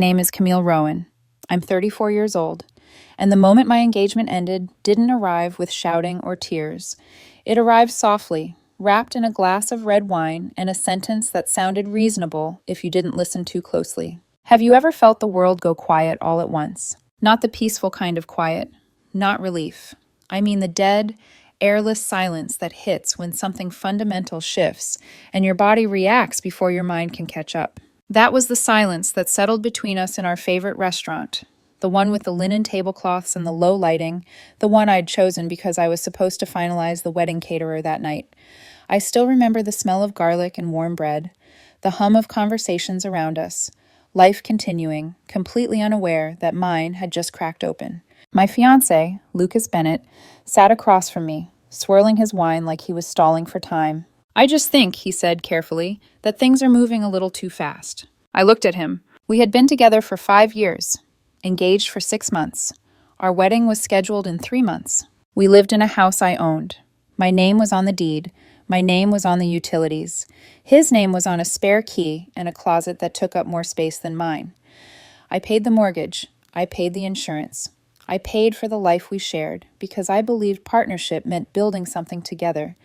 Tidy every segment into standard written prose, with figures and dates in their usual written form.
My name is Camille Rowan. I'm 34 years old, and the moment my engagement ended didn't arrive with shouting or tears. It arrived softly, wrapped in a glass of red wine and a sentence that sounded reasonable if you didn't listen too closely. Have you ever felt the world go quiet all at once? Not the peaceful kind of quiet, not relief. I mean the dead, airless silence that hits when something fundamental shifts and your body reacts before your mind can catch up. That was the silence that settled between us in our favorite restaurant, the one with the linen tablecloths and the low lighting, the one I'd chosen because I was supposed to finalize the wedding caterer that night. I still remember the smell of garlic and warm bread, the hum of conversations around us, life continuing, completely unaware that mine had just cracked open. My fiancé, Lucas Bennett, sat across from me, swirling his wine like he was stalling for time. I just think, he said carefully, that things are moving a little too fast. I looked at him. We had been together for 5 years, engaged for 6 months. Our wedding was scheduled in 3 months. We lived in a house I owned. My name was on the deed. My name was on the utilities. His name was on a spare key in a closet that took up more space than mine. I paid the mortgage. I paid the insurance. I paid for the life we shared because I believed partnership meant building something together,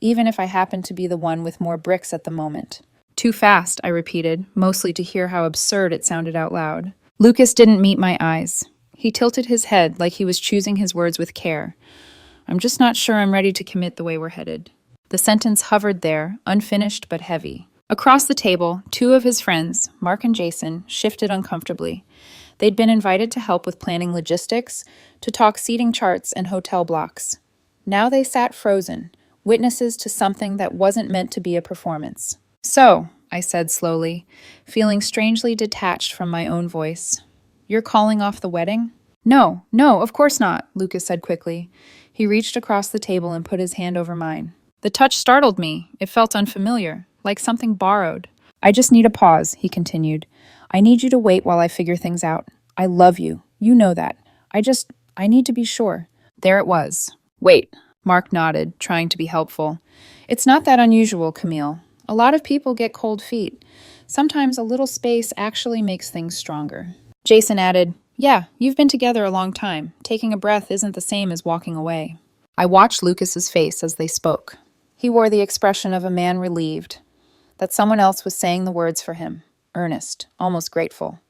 even if I happened to be the one with more bricks at the moment. Too fast, I repeated, mostly to hear how absurd it sounded out loud. Lucas didn't meet my eyes. He tilted his head like he was choosing his words with care. I'm just not sure I'm ready to commit the way we're headed. The sentence hovered there, unfinished but heavy. Across the table, 2 of his friends, Mark and Jason, shifted uncomfortably. They'd been invited to help with planning logistics, to talk seating charts and hotel blocks. Now they sat frozen, witnesses to something that wasn't meant to be a performance. So, I said slowly, feeling strangely detached from my own voice. You're calling off the wedding? No, of course not, Lucas said quickly. He reached across the table and put his hand over mine. The touch startled me. It felt unfamiliar, like something borrowed. I just need a pause, he continued. I need you to wait while I figure things out. I love you. You know that. I need to be sure. There it was. Wait. Mark nodded, trying to be helpful. It's not that unusual, Camille. A lot of people get cold feet. Sometimes a little space actually makes things stronger. Jason added, Yeah, you've been together a long time. Taking a breath isn't the same as walking away. I watched Lucas's face as they spoke. He wore the expression of a man relieved, that someone else was saying the words for him, earnest, almost grateful.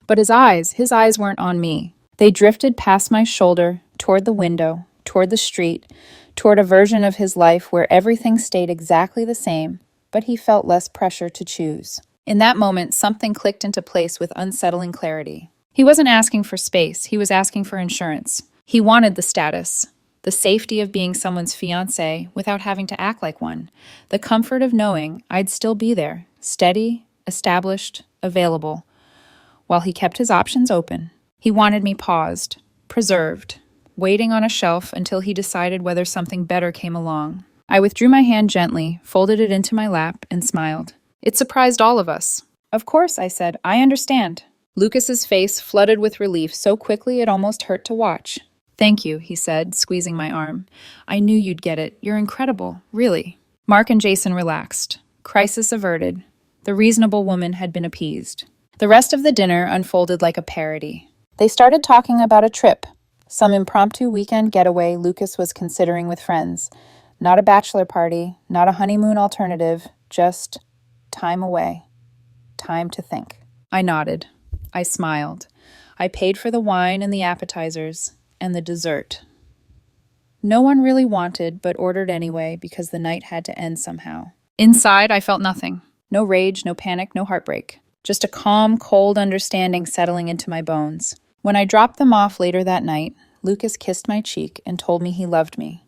But his eyes weren't on me. They drifted past my shoulder, toward the window, toward the street, toward a version of his life where everything stayed exactly the same, but he felt less pressure to choose. In that moment, something clicked into place with unsettling clarity. He wasn't asking for space, he was asking for insurance. He wanted the status, the safety of being someone's fiancé without having to act like one, the comfort of knowing I'd still be there, steady, established, available, while he kept his options open. He wanted me paused, preserved, waiting on a shelf until he decided whether something better came along. I withdrew my hand gently, folded it into my lap, and smiled. It surprised all of us. Of course, I said, I understand. Lucas's face flooded with relief so quickly it almost hurt to watch. Thank you, he said, squeezing my arm. I knew you'd get it. You're incredible, really. Mark and Jason relaxed. Crisis averted. The reasonable woman had been appeased. The rest of the dinner unfolded like a parody. They started talking about a trip, some impromptu weekend getaway Lucas was considering with friends. Not a bachelor party, not a honeymoon alternative, just time away. Time to think. I nodded. I smiled. I paid for the wine and the appetizers and the dessert. No one really wanted, but ordered anyway because the night had to end somehow. Inside, I felt nothing. No rage, no panic, no heartbreak. Just a calm, cold understanding settling into my bones. When I dropped them off later that night, Lucas kissed my cheek and told me he loved me.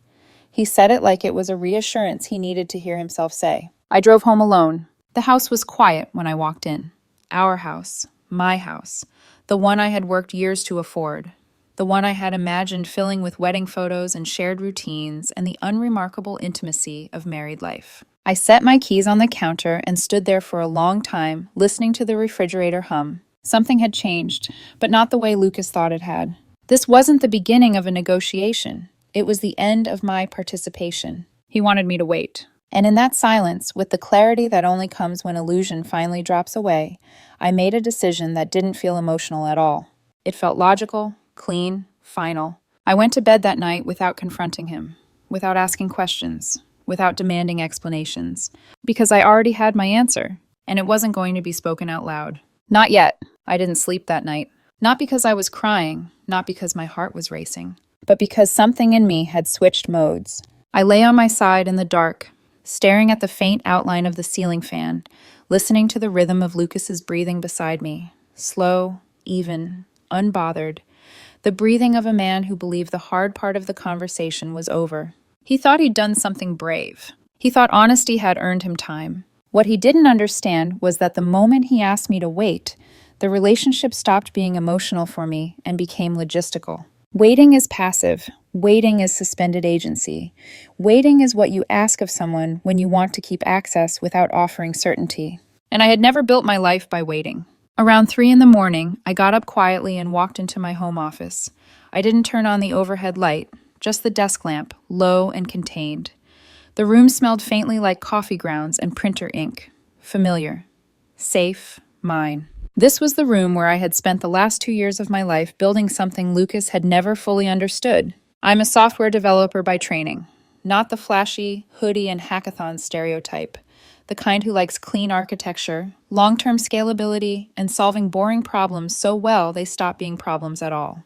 He said it like it was a reassurance he needed to hear himself say. I drove home alone. The house was quiet when I walked in. Our house. My house. The one I had worked years to afford. The one I had imagined filling with wedding photos and shared routines and the unremarkable intimacy of married life. I set my keys on the counter and stood there for a long time, listening to the refrigerator hum. Something had changed, but not the way Lucas thought it had. This wasn't the beginning of a negotiation. It was the end of my participation. He wanted me to wait. And in that silence, with the clarity that only comes when illusion finally drops away, I made a decision that didn't feel emotional at all. It felt logical, clean, final. I went to bed that night without confronting him, without asking questions, without demanding explanations, because I already had my answer, and it wasn't going to be spoken out loud. Not yet. I didn't sleep that night. Not because I was crying, not because my heart was racing, but because something in me had switched modes. I lay on my side in the dark, staring at the faint outline of the ceiling fan, listening to the rhythm of Lucas's breathing beside me, slow, even, unbothered, the breathing of a man who believed the hard part of the conversation was over. He thought he'd done something brave. He thought honesty had earned him time. What he didn't understand was that the moment he asked me to wait, the relationship stopped being emotional for me and became logistical. Waiting is passive. Waiting is suspended agency. Waiting is what you ask of someone when you want to keep access without offering certainty. And I had never built my life by waiting. Around 3 in the morning, I got up quietly and walked into my home office. I didn't turn on the overhead light, just the desk lamp, low and contained. The room smelled faintly like coffee grounds and printer ink. Familiar. Safe. Mine. This was the room where I had spent the last 2 years of my life building something Lucas had never fully understood. I'm a software developer by training, not the flashy, hoodie, and hackathon stereotype, the kind who likes clean architecture, long-term scalability, and solving boring problems so well they stop being problems at all.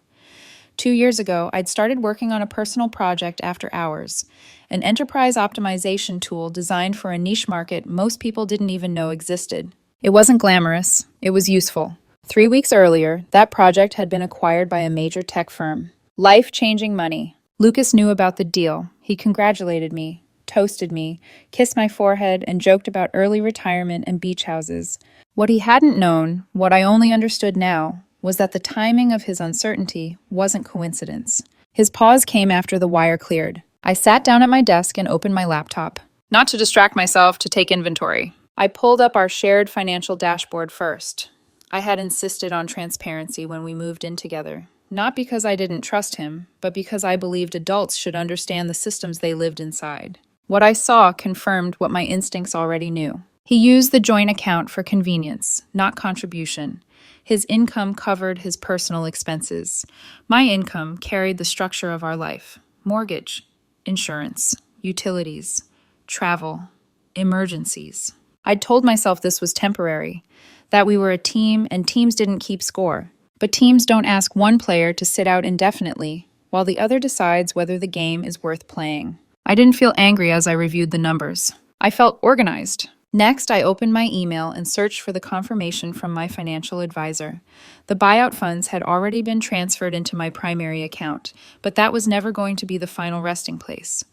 2 years ago, I'd started working on a personal project after hours, an enterprise optimization tool designed for a niche market most people didn't even know existed. It wasn't glamorous, it was useful. 3 weeks earlier, that project had been acquired by a major tech firm. Life-changing money. Lucas knew about the deal. He congratulated me, toasted me, kissed my forehead, and joked about early retirement and beach houses. What he hadn't known, what I only understood now, was that the timing of his uncertainty wasn't coincidence. His pause came after the wire cleared. I sat down at my desk and opened my laptop. Not to distract myself, to take inventory. I pulled up our shared financial dashboard first. I had insisted on transparency when we moved in together, not because I didn't trust him, but because I believed adults should understand the systems they lived inside. What I saw confirmed what my instincts already knew. He used the joint account for convenience, not contribution. His income covered his personal expenses. My income carried the structure of our life: mortgage, insurance, utilities, travel, emergencies. I'd told myself this was temporary, that we were a team and teams didn't keep score. But teams don't ask one player to sit out indefinitely, while the other decides whether the game is worth playing. I didn't feel angry as I reviewed the numbers. I felt organized. Next, I opened my email and searched for the confirmation from my financial advisor. The buyout funds had already been transferred into my primary account, but that was never going to be the final resting place.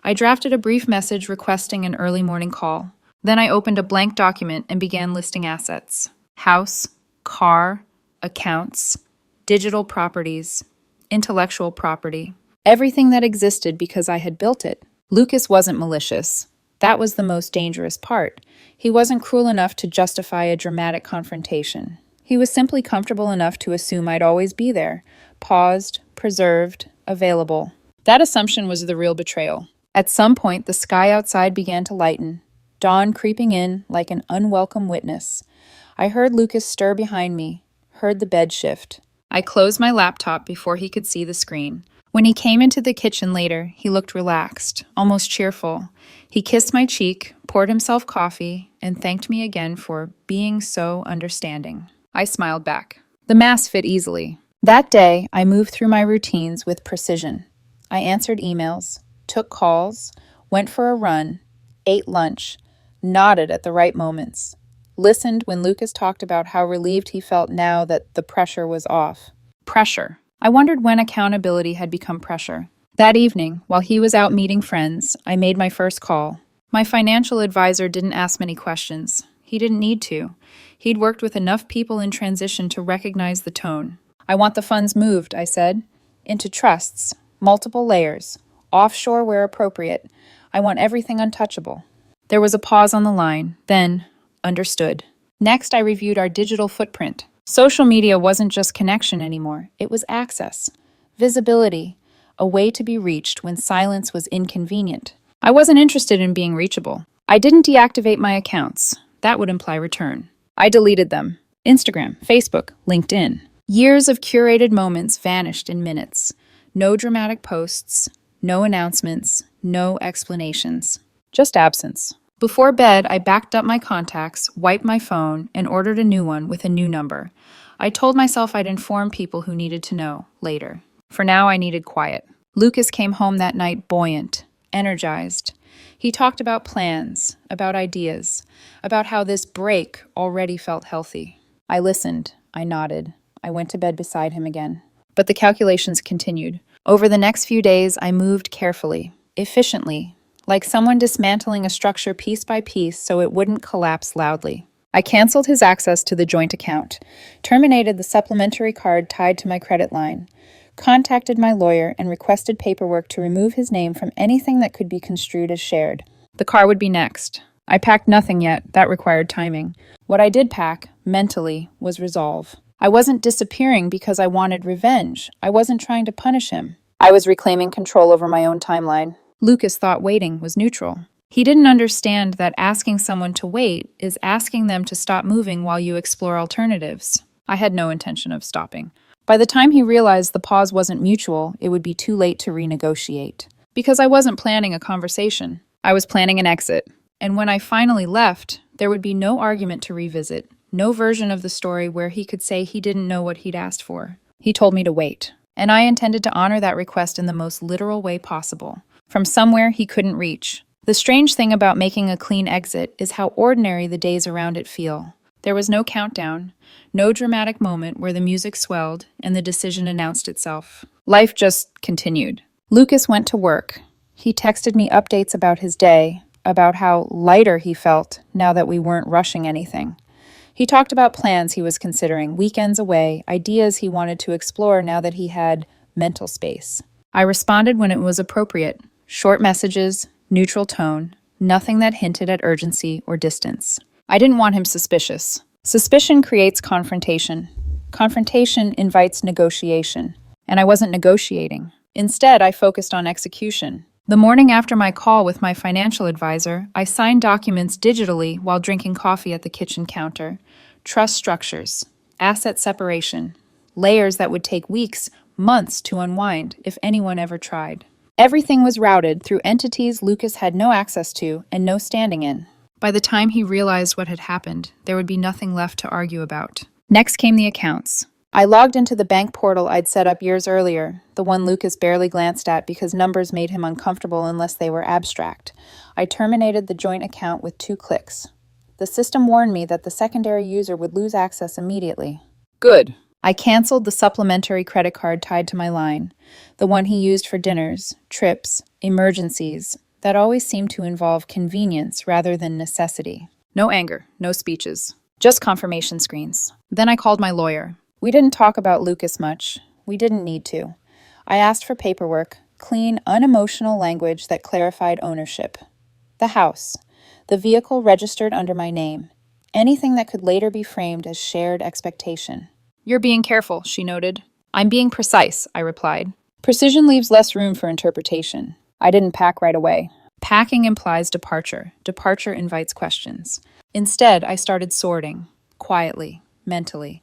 I drafted a brief message requesting an early morning call. Then I opened a blank document and began listing assets: house, car, accounts, digital properties, intellectual property, everything that existed because I had built it. Lucas wasn't malicious. That was the most dangerous part. He wasn't cruel enough to justify a dramatic confrontation. He was simply comfortable enough to assume I'd always be there, paused, preserved, available. That assumption was the real betrayal. At some point, the sky outside began to lighten, dawn creeping in like an unwelcome witness. I heard Lucas stir behind me, heard the bed shift. I closed my laptop before he could see the screen. When he came into the kitchen later, he looked relaxed, almost cheerful. He kissed my cheek, poured himself coffee, and thanked me again for being so understanding. I smiled back. The mask fit easily. That day, I moved through my routines with precision. I answered emails, took calls, went for a run, ate lunch, nodded at the right moments, listened when Lucas talked about how relieved he felt now that the pressure was off. Pressure. I wondered when accountability had become pressure. That evening, while he was out meeting friends, I made my first call. My financial advisor didn't ask many questions. He didn't need to. He'd worked with enough people in transition to recognize the tone. I want the funds moved, I said, into trusts, multiple layers, offshore where appropriate. I want everything untouchable. There was a pause on the line, then, understood. Next, I reviewed our digital footprint. Social media wasn't just connection anymore, it was access, visibility, a way to be reached when silence was inconvenient. I wasn't interested in being reachable. I didn't deactivate my accounts. That would imply return. I deleted them. Instagram, Facebook, LinkedIn. Years of curated moments vanished in minutes. No dramatic posts, no announcements, no explanations. Just absence. Before bed, I backed up my contacts, wiped my phone, and ordered a new one with a new number. I told myself I'd inform people who needed to know later. For now, I needed quiet. Lucas came home that night buoyant, energized. He talked about plans, about ideas, about how this break already felt healthy. I listened. I nodded. I went to bed beside him again. But the calculations continued. Over the next few days, I moved carefully, efficiently, like someone dismantling a structure piece by piece so it wouldn't collapse loudly. I canceled his access to the joint account, terminated the supplementary card tied to my credit line, contacted my lawyer, and requested paperwork to remove his name from anything that could be construed as shared. The car would be next. I packed nothing yet. That required timing. What I did pack, mentally, was resolve. I wasn't disappearing because I wanted revenge. I wasn't trying to punish him. I was reclaiming control over my own timeline. Lucas thought waiting was neutral. He didn't understand that asking someone to wait is asking them to stop moving while you explore alternatives. I had no intention of stopping. By the time he realized the pause wasn't mutual, it would be too late to renegotiate. Because I wasn't planning a conversation. I was planning an exit. And when I finally left, there would be no argument to revisit, no version of the story where he could say he didn't know what he'd asked for. He told me to wait. And I intended to honor that request in the most literal way possible, from somewhere he couldn't reach. The strange thing about making a clean exit is how ordinary the days around it feel. There was no countdown, no dramatic moment where the music swelled and the decision announced itself. Life just continued. Lucas went to work. He texted me updates about his day, about how lighter he felt now that we weren't rushing anything. He talked about plans he was considering, weekends away, ideas he wanted to explore now that he had mental space. I responded when it was appropriate. Short messages, neutral tone, nothing that hinted at urgency or distance. I didn't want him suspicious. Suspicion creates confrontation. Confrontation invites negotiation. And I wasn't negotiating. Instead, I focused on execution. The morning after my call with my financial advisor, I signed documents digitally while drinking coffee at the kitchen counter. Trust structures, asset separation, layers that would take weeks, months to unwind if anyone ever tried. Everything was routed through entities Lucas had no access to and no standing in. By the time he realized what had happened, there would be nothing left to argue about. Next came the accounts. I logged into the bank portal I'd set up years earlier, the one Lucas barely glanced at because numbers made him uncomfortable unless they were abstract. I terminated the joint account with 2 clicks. The system warned me that the secondary user would lose access immediately. Good. I canceled the supplementary credit card tied to my line, the one he used for dinners, trips, emergencies, that always seemed to involve convenience rather than necessity. No anger, no speeches, just confirmation screens. Then I called my lawyer. We didn't talk about Lucas much. We didn't need to. I asked for paperwork, clean, unemotional language that clarified ownership. The house, the vehicle registered under my name, anything that could later be framed as shared expectation. You're being careful, she noted. I'm being precise, I replied. Precision leaves less room for interpretation. I didn't pack right away. Packing implies departure. Departure invites questions. Instead, I started sorting, quietly, mentally.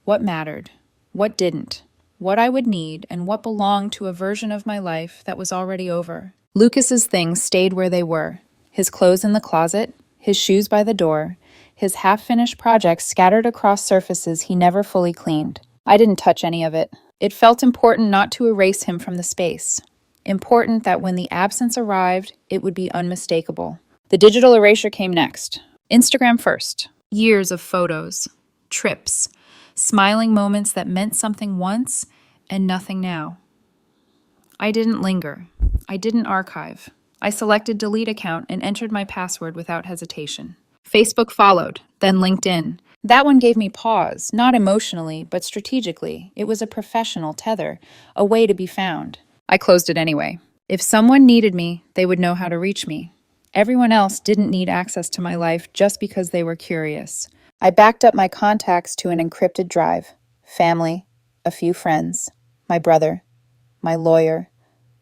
What mattered? What didn't? What I would need and what belonged to a version of my life that was already over. Lucas's things stayed where they were. His clothes in the closet, his shoes by the door, his half-finished projects scattered across surfaces he never fully cleaned. I didn't touch any of it. It felt important not to erase him from the space. Important that when the absence arrived, it would be unmistakable. The digital erasure came next. Instagram first. Years of photos, trips, smiling moments that meant something once and nothing now. I didn't linger. I didn't archive. I selected delete account and entered my password without hesitation. Facebook followed, then LinkedIn. That one gave me pause, not emotionally, but strategically. It was a professional tether, a way to be found. I closed it anyway. If someone needed me, they would know how to reach me. Everyone else didn't need access to my life just because they were curious. I backed up my contacts to an encrypted drive. Family, a few friends, my brother, my lawyer,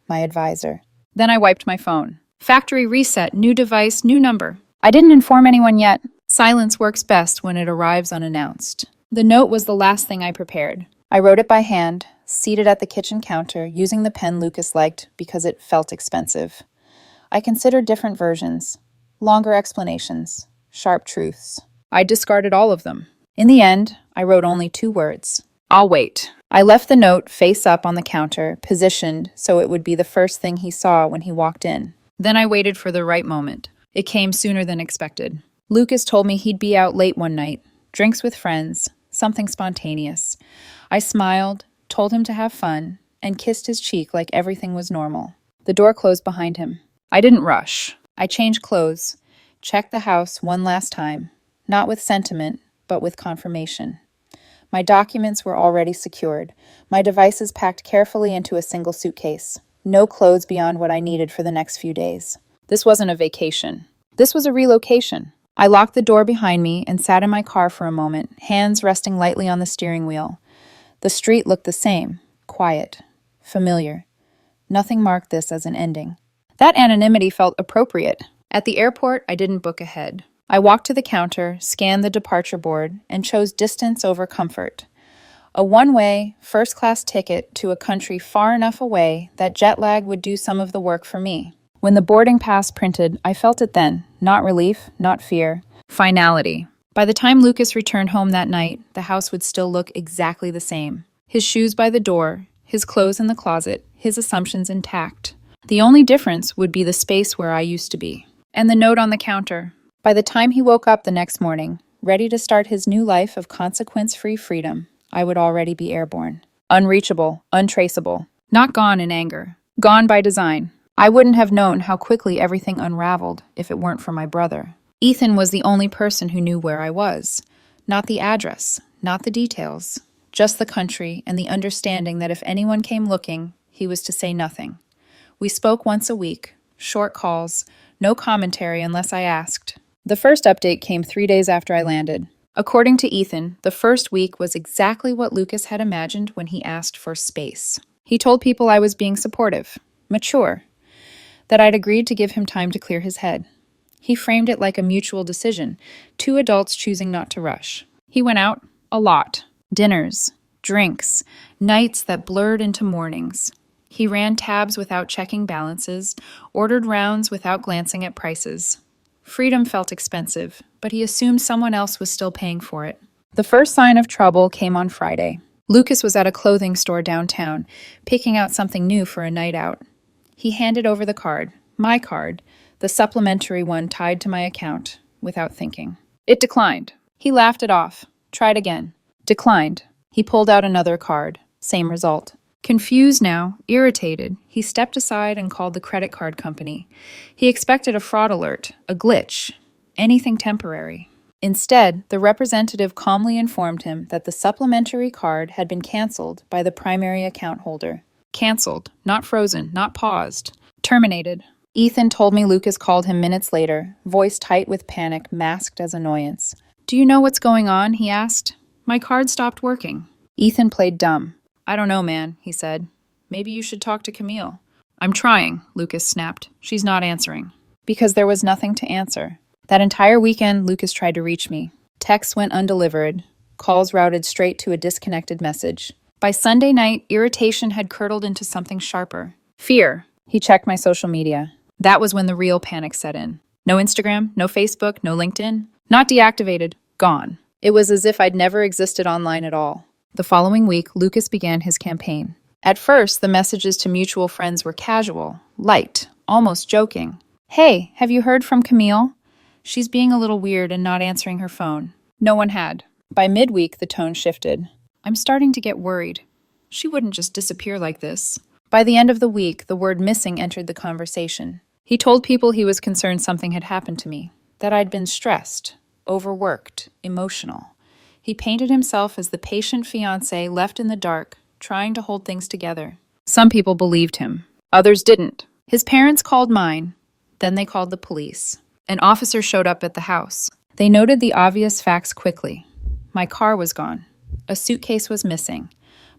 my advisor. Then I wiped my phone. Factory reset, new device, new number. I didn't inform anyone yet. Silence works best when it arrives unannounced. The note was the last thing I prepared. I wrote it by hand, seated at the kitchen counter, using the pen Lucas liked because it felt expensive. I considered different versions, longer explanations, sharp truths. I discarded all of them. In the end, I wrote only 2 words. I'll wait. I left the note face up on the counter, positioned so it would be the first thing he saw when he walked in. Then I waited for the right moment. It came sooner than expected. Lucas told me he'd be out late one night, drinks with friends, something spontaneous. I smiled, told him to have fun, and kissed his cheek like everything was normal. The door closed behind him. I didn't rush. I changed clothes, checked the house one last time, not with sentiment, but with confirmation. My documents were already secured, my devices packed carefully into a single suitcase. No clothes beyond what I needed for the next few days. This wasn't a vacation. This was a relocation. I locked the door behind me and sat in my car for a moment, hands resting lightly on the steering wheel. The street looked the same, quiet, familiar. Nothing marked this as an ending. That anonymity felt appropriate. At the airport, I didn't book ahead. I walked to the counter, scanned the departure board, and chose distance over comfort. A one-way, first-class ticket to a country far enough away that jet lag would do some of the work for me. When the boarding pass printed, I felt it then. Not relief, not fear. Finality. By the time Lucas returned home that night, the house would still look exactly the same. His shoes by the door, his clothes in the closet, his assumptions intact. The only difference would be the space where I used to be. And the note on the counter. By the time he woke up the next morning, ready to start his new life of consequence-free freedom, I would already be airborne. Unreachable, untraceable. Not gone in anger. Gone by design. I wouldn't have known how quickly everything unraveled if it weren't for my brother. Ethan was the only person who knew where I was. Not the address, not the details. Just the country and the understanding that if anyone came looking, he was to say nothing. We spoke once a week, short calls, no commentary unless I asked. The first update came 3 days after I landed. According to Ethan, the first week was exactly what Lucas had imagined when he asked for space. He told people I was being supportive, mature, that I'd agreed to give him time to clear his head. He framed it like a mutual decision, 2 adults choosing not to rush. He went out a lot. Dinners, drinks, nights that blurred into mornings. He ran tabs without checking balances, ordered rounds without glancing at prices. Freedom felt expensive, but he assumed someone else was still paying for it. The first sign of trouble came on Friday. Lucas was at a clothing store downtown, picking out something new for a night out. He handed over the card, my card, the supplementary one tied to my account, without thinking. It declined. He laughed it off. Tried again. Declined. He pulled out another card. Same result. Confused now, irritated, he stepped aside and called the credit card company. He expected a fraud alert, a glitch, anything temporary. Instead, the representative calmly informed him that the supplementary card had been canceled by the primary account holder. Canceled, not frozen, not paused. Terminated. Ethan told me Lucas called him minutes later, voice tight with panic masked as annoyance. "Do you know what's going on?" he asked. "My card stopped working." Ethan played dumb. "I don't know, man," he said. "Maybe you should talk to Camille." "I'm trying," Lucas snapped. "She's not answering." Because there was nothing to answer. That entire weekend, Lucas tried to reach me. Texts went undelivered. Calls routed straight to a disconnected message. By Sunday night, irritation had curdled into something sharper. Fear. He checked my social media. That was when the real panic set in. No Instagram, no Facebook, no LinkedIn. Not deactivated. Gone. It was as if I'd never existed online at all. The following week, Lucas began his campaign. At first, the messages to mutual friends were casual, light, almost joking. "Hey, have you heard from Camille? She's being a little weird and not answering her phone." No one had. By midweek, the tone shifted. "I'm starting to get worried. She wouldn't just disappear like this." By the end of the week, the word missing entered the conversation. He told people he was concerned something had happened to me, that I'd been stressed, overworked, emotional. He painted himself as the patient fiancé left in the dark, trying to hold things together. Some people believed him. Others didn't. His parents called mine. Then they called the police. An officer showed up at the house. They noted the obvious facts quickly. My car was gone. A suitcase was missing.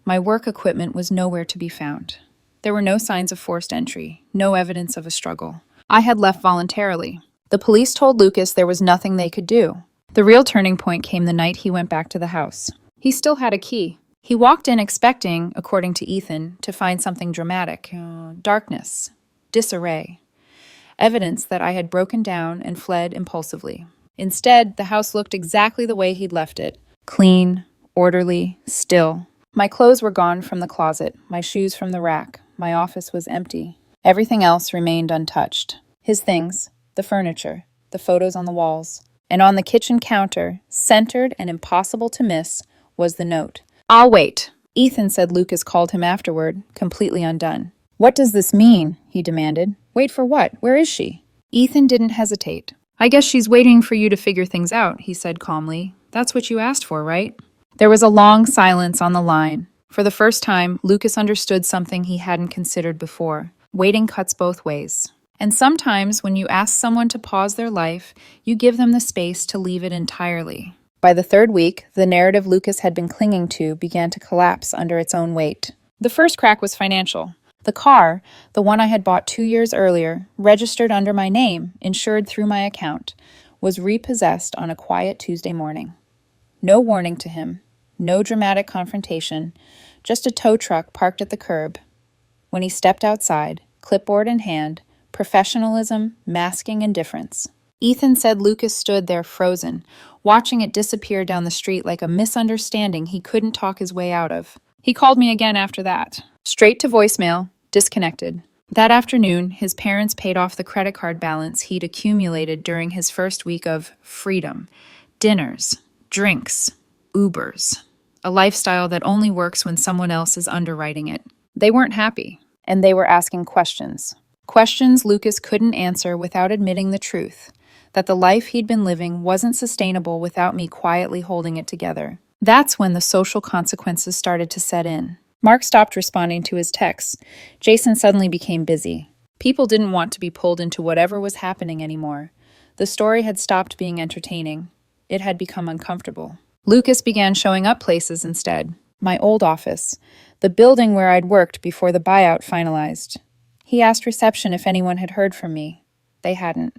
My work equipment was nowhere to be found. There were no signs of forced entry, no evidence of a struggle. I had left voluntarily. The police told Lucas there was nothing they could do. The real turning point came the night he went back to the house. He still had a key. He walked in expecting, according to Ethan, to find something dramatic. Darkness. Disarray. Evidence that I had broken down and fled impulsively. Instead, the house looked exactly the way he'd left it. Clean, orderly, still. My clothes were gone from the closet, my shoes from the rack. My office was empty. Everything else remained untouched. His things, the furniture, the photos on the walls. And on the kitchen counter, centered and impossible to miss, was the note. "I'll wait," Ethan said Lucas called him afterward, completely undone. "What does this mean?" he demanded. "Wait for what? Where is she?" Ethan didn't hesitate. "I guess she's waiting for you to figure things out," he said calmly. "That's what you asked for, right?" There was a long silence on the line. For the first time, Lucas understood something he hadn't considered before. Waiting cuts both ways. And sometimes, when you ask someone to pause their life, you give them the space to leave it entirely. By the third week, the narrative Lucas had been clinging to began to collapse under its own weight. The first crack was financial. The car, the one I had bought 2 years earlier, registered under my name, insured through my account, was repossessed on a quiet Tuesday morning. No warning to him, no dramatic confrontation, just a tow truck parked at the curb. When he stepped outside, clipboard in hand, professionalism masking indifference. Ethan said Lucas stood there frozen, watching it disappear down the street like a misunderstanding he couldn't talk his way out of. He called me again after that. Straight to voicemail, disconnected. That afternoon, his parents paid off the credit card balance he'd accumulated during his first week of freedom. Dinners, drinks, Ubers. A lifestyle that only works when someone else is underwriting it. They weren't happy, and they were asking questions. Questions Lucas couldn't answer without admitting the truth, that the life he'd been living wasn't sustainable without me quietly holding it together. That's when the social consequences started to set in. Mark stopped responding to his texts. Jason suddenly became busy. People didn't want to be pulled into whatever was happening anymore. The story had stopped being entertaining. It had become uncomfortable. Lucas began showing up places instead. My old office, the building where I'd worked before the buyout finalized. He asked reception if anyone had heard from me. They hadn't.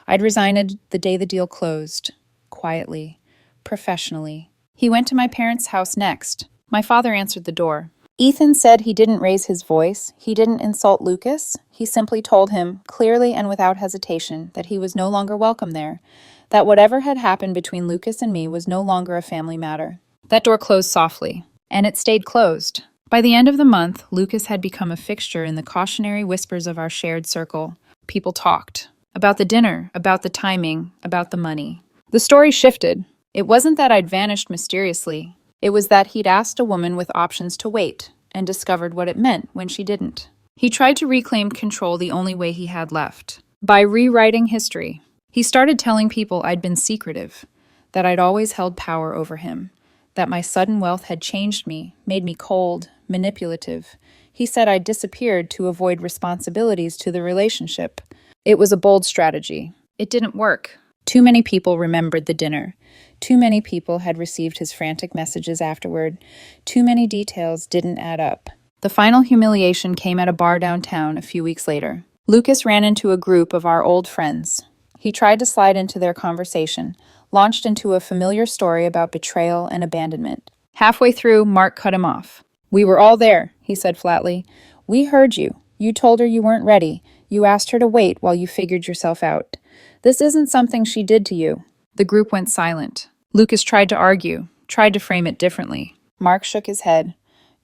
I'd resigned the day the deal closed. Quietly. Professionally. He went to my parents' house next. My father answered the door. Ethan said he didn't raise his voice. He didn't insult Lucas. He simply told him, clearly and without hesitation, that he was no longer welcome there. That whatever had happened between Lucas and me was no longer a family matter. That door closed softly. And it stayed closed. By the end of the month, Lucas had become a fixture in the cautionary whispers of our shared circle. People talked. About the dinner, about the timing, about the money. The story shifted. It wasn't that I'd vanished mysteriously. It was that he'd asked a woman with options to wait, and discovered what it meant when she didn't. He tried to reclaim control the only way he had left. By rewriting history. He started telling people I'd been secretive, that I'd always held power over him, that my sudden wealth had changed me, made me cold, manipulative. He said I'd disappeared to avoid responsibilities to the relationship. It was a bold strategy. It didn't work. Too many people remembered the dinner. Too many people had received his frantic messages afterward. Too many details didn't add up. The final humiliation came at a bar downtown a few weeks later. Lucas ran into a group of our old friends. He tried to slide into their conversation, launched into a familiar story about betrayal and abandonment. Halfway through, Mark cut him off. "We were all there," he said flatly. "We heard you. You told her you weren't ready. You asked her to wait while you figured yourself out. This isn't something she did to you." The group went silent. Lucas tried to argue, tried to frame it differently. Mark shook his head.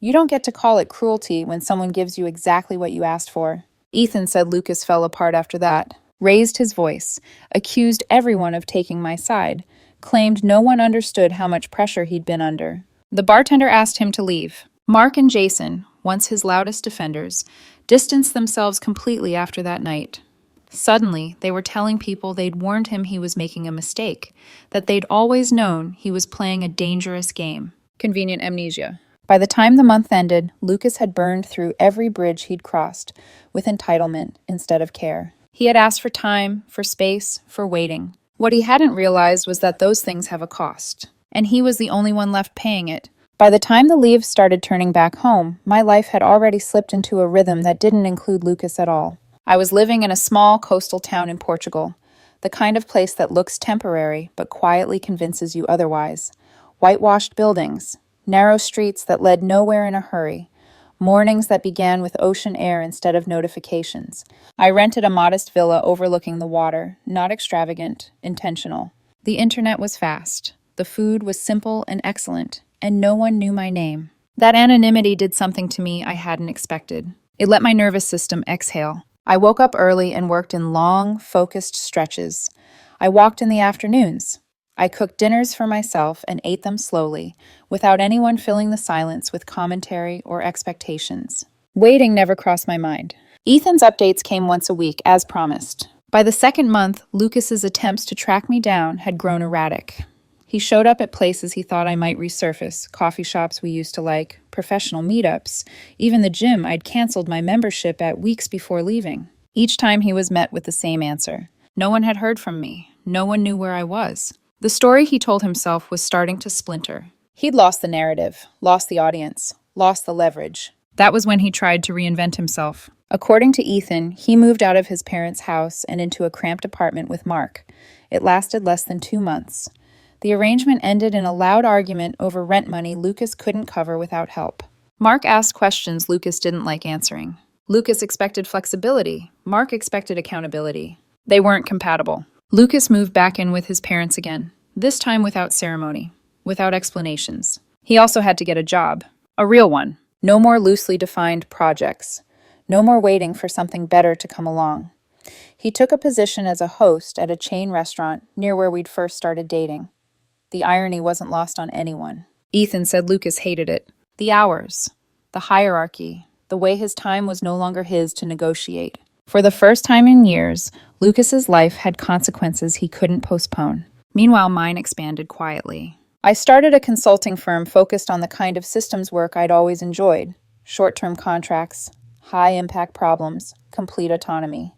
"You don't get to call it cruelty when someone gives you exactly what you asked for." Ethan said Lucas fell apart after that, raised his voice, accused everyone of taking my side, claimed no one understood how much pressure he'd been under. The bartender asked him to leave. Mark and Jason, once his loudest defenders, distanced themselves completely after that night. Suddenly, they were telling people they'd warned him he was making a mistake, that they'd always known he was playing a dangerous game. Convenient amnesia. By the time the month ended, Lucas had burned through every bridge he'd crossed, with entitlement instead of care. He had asked for time, for space, for waiting. What he hadn't realized was that those things have a cost, and he was the only one left paying it. By the time the leaves started turning back home, my life had already slipped into a rhythm that didn't include Lucas at all. I was living in a small coastal town in Portugal, the kind of place that looks temporary but quietly convinces you otherwise. Whitewashed buildings, narrow streets that led nowhere in a hurry, mornings that began with ocean air instead of notifications. I rented a modest villa overlooking the water, not extravagant, intentional. The internet was fast, the food was simple and excellent, and no one knew my name. That anonymity did something to me I hadn't expected. It let my nervous system exhale. I woke up early and worked in long, focused stretches. I walked in the afternoons. I cooked dinners for myself and ate them slowly, without anyone filling the silence with commentary or expectations. Waiting never crossed my mind. Ethan's updates came once a week, as promised. By the second month, Lucas's attempts to track me down had grown erratic. He showed up at places he thought I might resurface, coffee shops we used to like, professional meetups, even the gym I'd canceled my membership at weeks before leaving. Each time he was met with the same answer. No one had heard from me. No one knew where I was. The story he told himself was starting to splinter. He'd lost the narrative, lost the audience, lost the leverage. That was when he tried to reinvent himself. According to Ethan, he moved out of his parents' house and into a cramped apartment with Mark. It lasted less than 2 months. The arrangement ended in a loud argument over rent money Lucas couldn't cover without help. Mark asked questions Lucas didn't like answering. Lucas expected flexibility. Mark expected accountability. They weren't compatible. Lucas moved back in with his parents again, this time without ceremony, without explanations. He also had to get a job, a real one. No more loosely defined projects. No more waiting for something better to come along. He took a position as a host at a chain restaurant near where we'd first started dating. The irony wasn't lost on anyone. Ethan said Lucas hated it. The hours, the hierarchy, the way his time was no longer his to negotiate. For the first time in years, Lucas's life had consequences he couldn't postpone. Meanwhile, mine expanded quietly. I started a consulting firm focused on the kind of systems work I'd always enjoyed. Short-term contracts, high-impact problems, complete autonomy.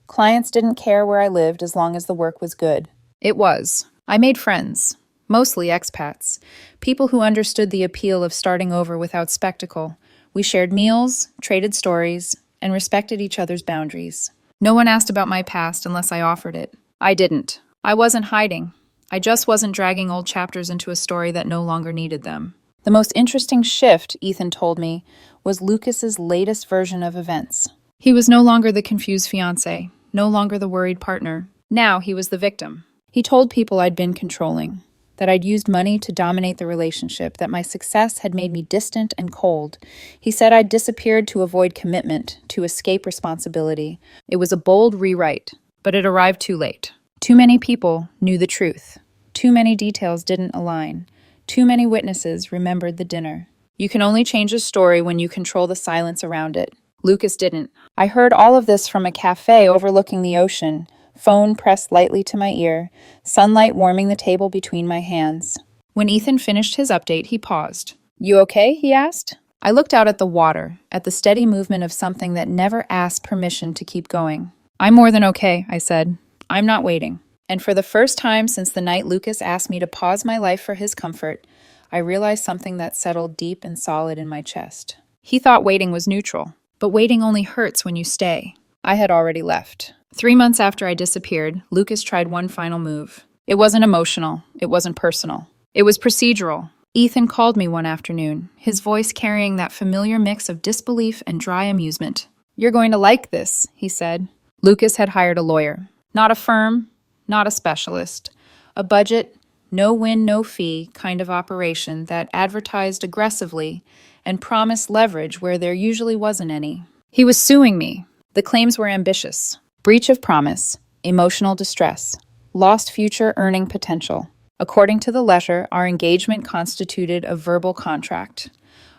Clients didn't care where I lived as long as the work was good. It was. I made friends. Mostly expats, people who understood the appeal of starting over without spectacle. We shared meals, traded stories, and respected each other's boundaries. No one asked about my past unless I offered it. I didn't. I wasn't hiding. I just wasn't dragging old chapters into a story that no longer needed them. The most interesting shift, Ethan told me, was Lucas's latest version of events. He was no longer the confused fiancé, no longer the worried partner. Now he was the victim. He told people I'd been controlling, that I'd used money to dominate the relationship, that my success had made me distant and cold. He said I'd disappeared to avoid commitment, to escape responsibility. It was a bold rewrite, but it arrived too late. Too many people knew the truth. Too many details didn't align. Too many witnesses remembered the dinner. You can only change a story when you control the silence around it. Lucas didn't. I heard all of this from a cafe overlooking the ocean, phone pressed lightly to my ear, sunlight warming the table between my hands. When Ethan finished his update, he paused. "You okay?" he asked. I looked out at the water, at the steady movement of something that never asked permission to keep going. "I'm more than okay," I said. "I'm not waiting." And for the first time since the night Lucas asked me to pause my life for his comfort, I realized something that settled deep and solid in my chest. He thought waiting was neutral, but waiting only hurts when you stay. I had already left. 3 months after I disappeared, Lucas tried one final move. It wasn't emotional. It wasn't personal. It was procedural. Ethan called me one afternoon, his voice carrying that familiar mix of disbelief and dry amusement. "You're going to like this," he said. Lucas had hired a lawyer. Not a firm, not a specialist. A budget, no win, no fee kind of operation that advertised aggressively and promised leverage where there usually wasn't any. He was suing me. The claims were ambitious. Breach of promise, emotional distress, lost future earning potential. According to the letter, our engagement constituted a verbal contract.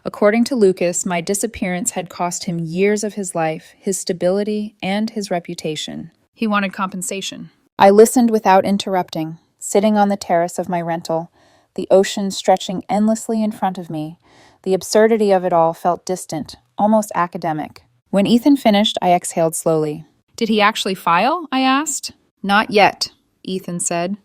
According to Lucas, my disappearance had cost him years of his life, his stability, and his reputation. He wanted compensation. I listened without interrupting, sitting on the terrace of my rental, the ocean stretching endlessly in front of me. The absurdity of it all felt distant, almost academic. When Ethan finished, I exhaled slowly. "Did he actually file?" I asked. "Not yet," Ethan said.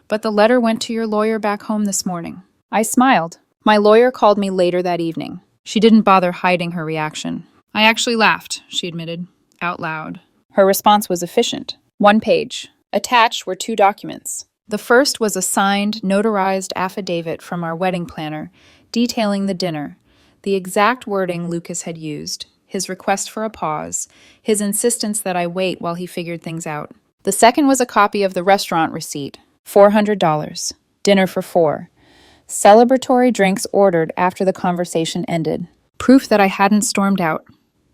"But the letter went to your lawyer back home this morning." I smiled. My lawyer called me later that evening. She didn't bother hiding her reaction. "I actually laughed," she admitted, out loud. Her response was efficient. 1 page. Attached were 2 documents. The first was a signed, notarized affidavit from our wedding planner, detailing the dinner, the exact wording Lucas had used, his request for a pause, his insistence that I wait while he figured things out. The second was a copy of the restaurant receipt, $400, dinner for 4, celebratory drinks ordered after the conversation ended, proof that I hadn't stormed out,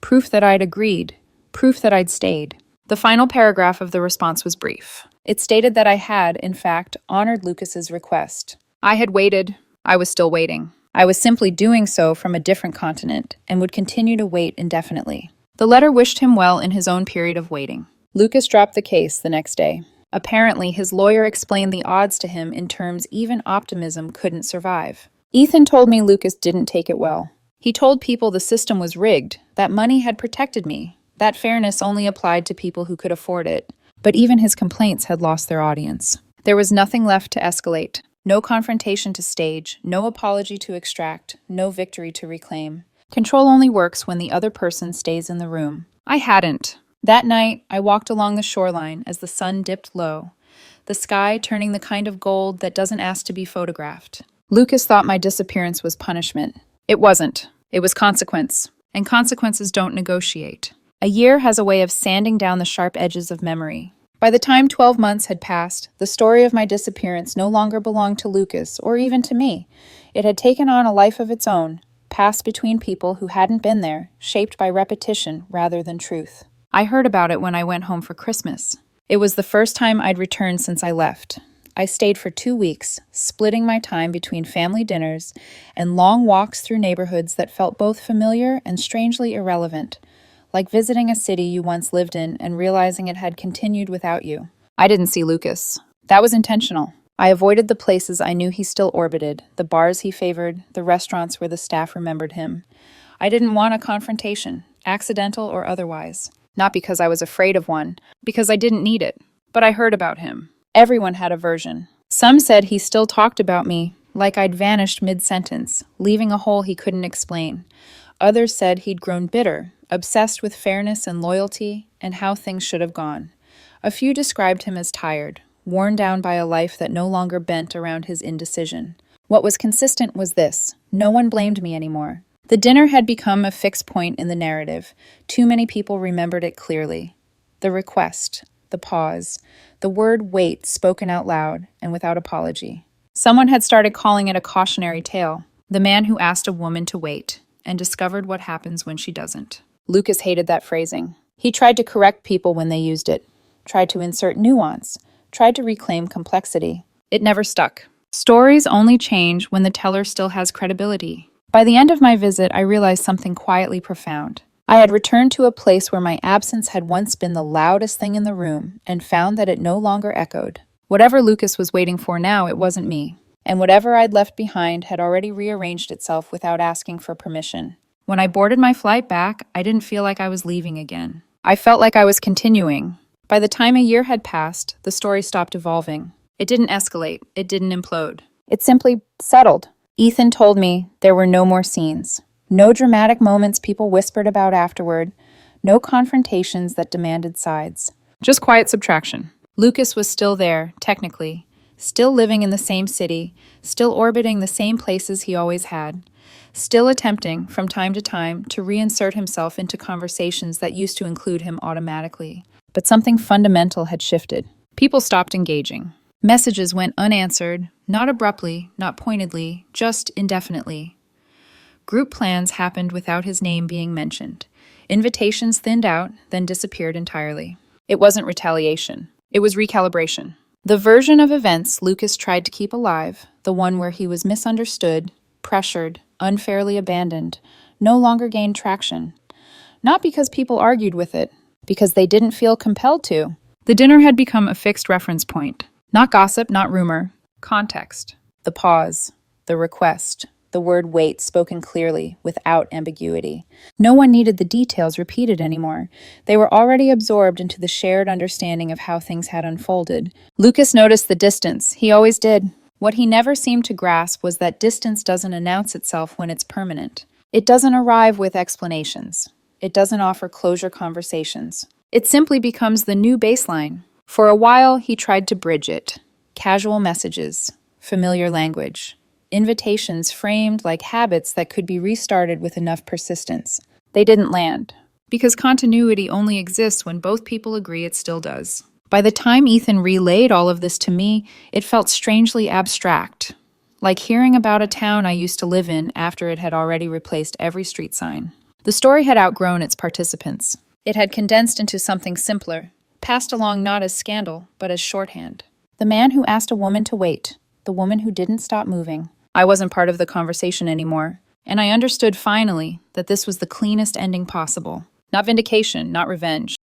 proof that I'd agreed, proof that I'd stayed. The final paragraph of the response was brief. It stated that I had, in fact, honored Lucas's request. I had waited. I was still waiting. I was simply doing so from a different continent and would continue to wait indefinitely. The letter wished him well in his own period of waiting. Lucas dropped the case the next day. Apparently, his lawyer explained the odds to him in terms even optimism couldn't survive. Ethan told me Lucas didn't take it well. He told people the system was rigged, that money had protected me, that fairness only applied to people who could afford it. But even his complaints had lost their audience. There was nothing left to escalate. No confrontation to stage, no apology to extract, no victory to reclaim. Control only works when the other person stays in the room. I hadn't. That night, I walked along the shoreline as the sun dipped low, the sky turning the kind of gold that doesn't ask to be photographed. Lucas thought my disappearance was punishment. It wasn't. It was consequence. And consequences don't negotiate. A year has a way of sanding down the sharp edges of memory. By the time 12 months had passed, the story of my disappearance no longer belonged to Lucas or even to me. It had taken on a life of its own, passed between people who hadn't been there, shaped by repetition rather than truth. I heard about it when I went home for Christmas. It was the first time I'd returned since I left. I stayed for 2 weeks, splitting my time between family dinners and long walks through neighborhoods that felt both familiar and strangely irrelevant, like visiting a city you once lived in and realizing it had continued without you. I didn't see Lucas. That was intentional. I avoided the places I knew he still orbited, the bars he favored, the restaurants where the staff remembered him. I didn't want a confrontation, accidental or otherwise. Not because I was afraid of one, because I didn't need it. But I heard about him. Everyone had a version. Some said he still talked about me, like I'd vanished mid-sentence, leaving a hole he couldn't explain. Others said he'd grown bitter, obsessed with fairness and loyalty and how things should have gone. A few described him as tired, worn down by a life that no longer bent around his indecision. What was consistent was this: no one blamed me anymore. The dinner had become a fixed point in the narrative. Too many people remembered it clearly. The request, the pause, the word wait spoken out loud and without apology. Someone had started calling it a cautionary tale, the man who asked a woman to wait and discovered what happens when she doesn't. Lucas hated that phrasing. He tried to correct people when they used it, tried to insert nuance, tried to reclaim complexity. It never stuck. Stories only change when the teller still has credibility. By the end of my visit, I realized something quietly profound. I had returned to a place where my absence had once been the loudest thing in the room and found that it no longer echoed. Whatever Lucas was waiting for now, it wasn't me. And whatever I'd left behind had already rearranged itself without asking for permission. When I boarded my flight back, I didn't feel like I was leaving again. I felt like I was continuing. By the time a year had passed, the story stopped evolving. It didn't escalate. It didn't implode. It simply settled. Ethan told me there were no more scenes. No dramatic moments people whispered about afterward. No confrontations that demanded sides. Just quiet subtraction. Lucas was still there, technically. Still living in the same city. Still orbiting the same places he always had. Still attempting, from time to time, to reinsert himself into conversations that used to include him automatically. But something fundamental had shifted. People stopped engaging. Messages went unanswered, not abruptly, not pointedly, just indefinitely. Group plans happened without his name being mentioned. Invitations thinned out, then disappeared entirely. It wasn't retaliation. It was recalibration. The version of events Lucas tried to keep alive, the one where he was misunderstood, pressured, unfairly abandoned, no longer gained traction. Not because people argued with it, because they didn't feel compelled to. The dinner had become a fixed reference point. Not gossip, not rumor. Context. The pause. The request. The word wait spoken clearly, without ambiguity. No one needed the details repeated anymore. They were already absorbed into the shared understanding of how things had unfolded. Lucas noticed the distance. He always did. What he never seemed to grasp was that distance doesn't announce itself when it's permanent. It doesn't arrive with explanations. It doesn't offer closure conversations. It simply becomes the new baseline. For a while, he tried to bridge it. Casual messages, familiar language, invitations framed like habits that could be restarted with enough persistence. They didn't land, because continuity only exists when both people agree it still does. By the time Ethan relayed all of this to me, it felt strangely abstract, like hearing about a town I used to live in after it had already replaced every street sign. The story had outgrown its participants. It had condensed into something simpler, passed along not as scandal, but as shorthand. The man who asked a woman to wait, the woman who didn't stop moving. I wasn't part of the conversation anymore, and I understood finally that this was the cleanest ending possible. Not vindication, not revenge,